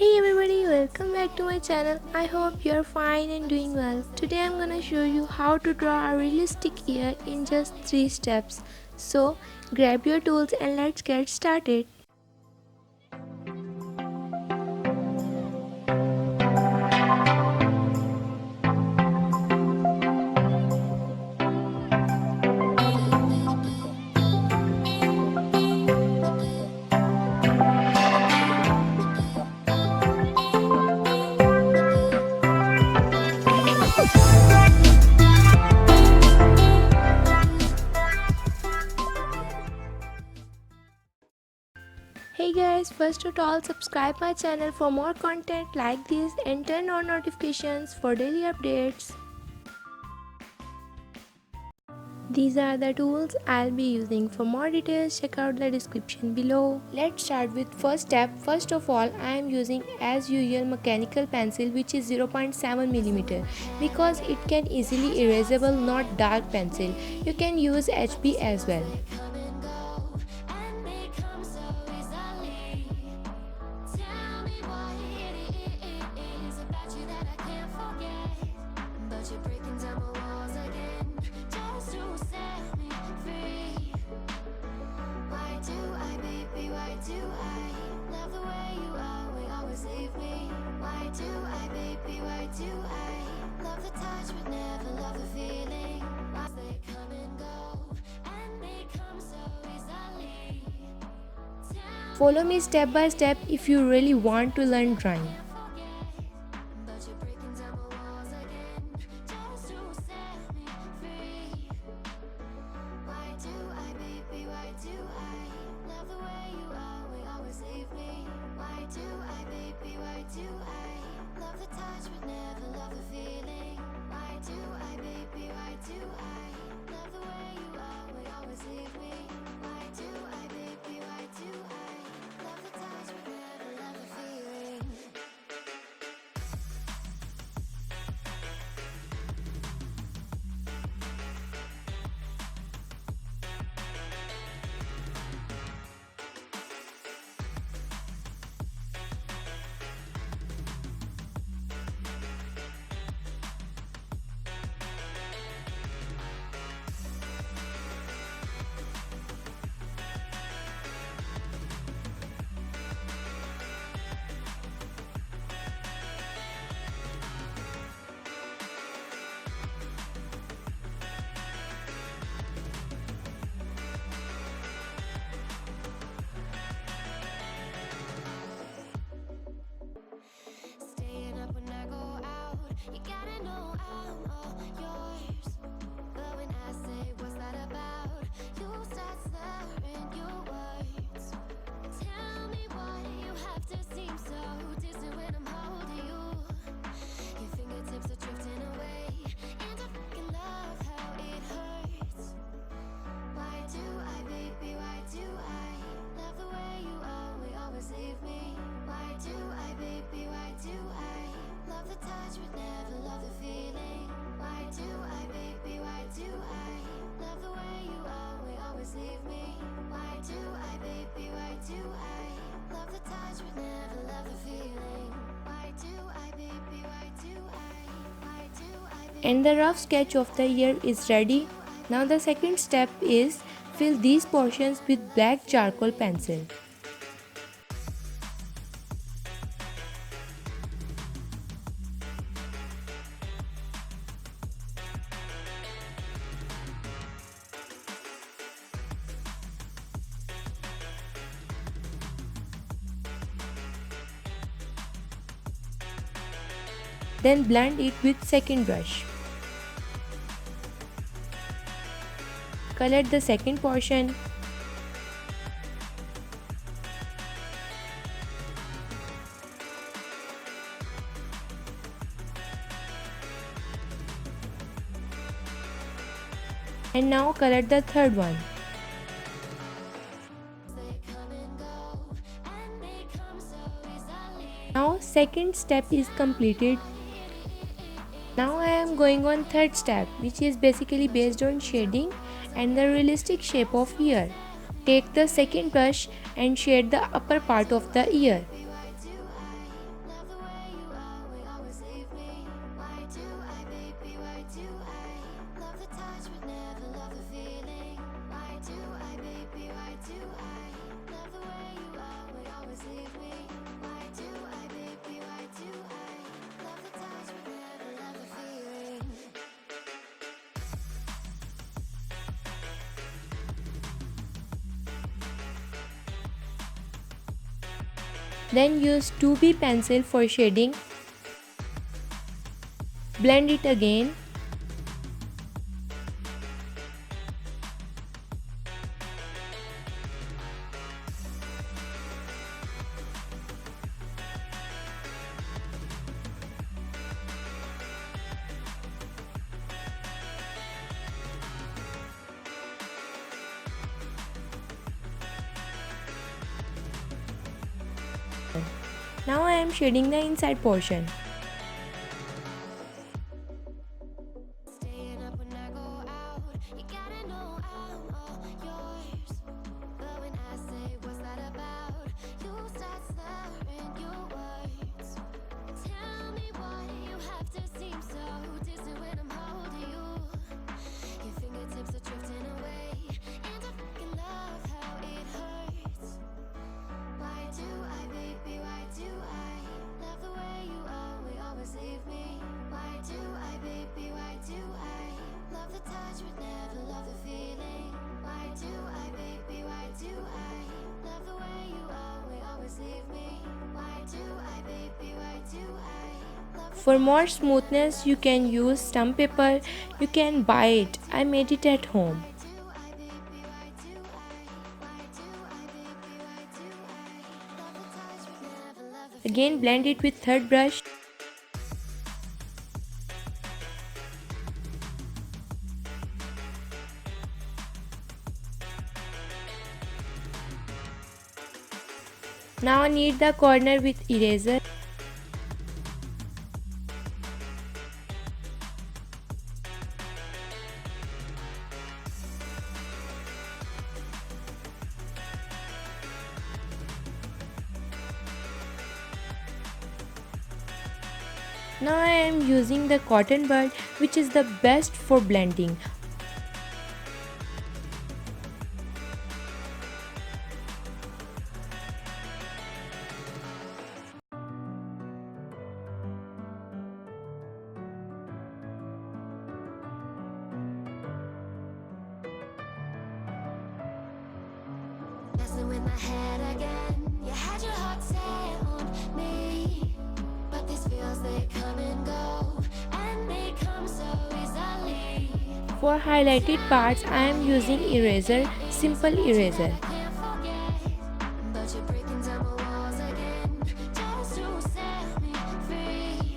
Hey everybody, welcome back to my channel. I hope you're fine and doing well. Today I'm gonna show you how to draw a realistic ear in just 3 steps. So grab your tools and let's get started. Hey guys, first of all subscribe my channel for more content like this and turn on notifications for daily updates. These are the tools I'll be using. For more details, check out the description below. Let's start with first step. First of all, I am using as usual mechanical pencil which is 0.7mm because it can easily erasable, not dark pencil. You can use HB as well. Follow me step by step if you really want to learn drawing. And the rough sketch of the ear is ready. Now the second step is fill these portions with black charcoal pencil. Then blend it with second brush. Color the second portion. And now color the third one. Now second step is completed. Now I am going on third step, which is basically based on shading and the realistic shape of ear. Take the second brush and shade the upper part of the ear. Then use 2B pencil for shading. Blend it again. Now I am shading the inside portion. For more smoothness, you can use stump paper. You can buy it. I made it at home. Again, blend it with third brush. Now knead the corner with eraser. Now I am using the cotton bud, which is the best for blending. Messing with my head again. You had your heart set on me, but these feels they come and go, and they come so easily. For highlighted parts, I am using eraser, simple eraser. Can't forget, but you're breaking down my walls again, just to set me free.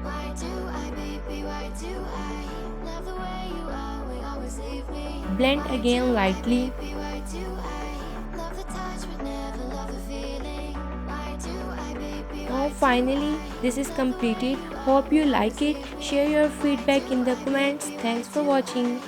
Why do I, baby? Why do I love the way you always leave me? Blend again lightly. Why do I love the touch but never love the feeling? Why do I, baby? Now finally, this is completed. Hope you like it. Share your feedback in the comments. Thanks for watching.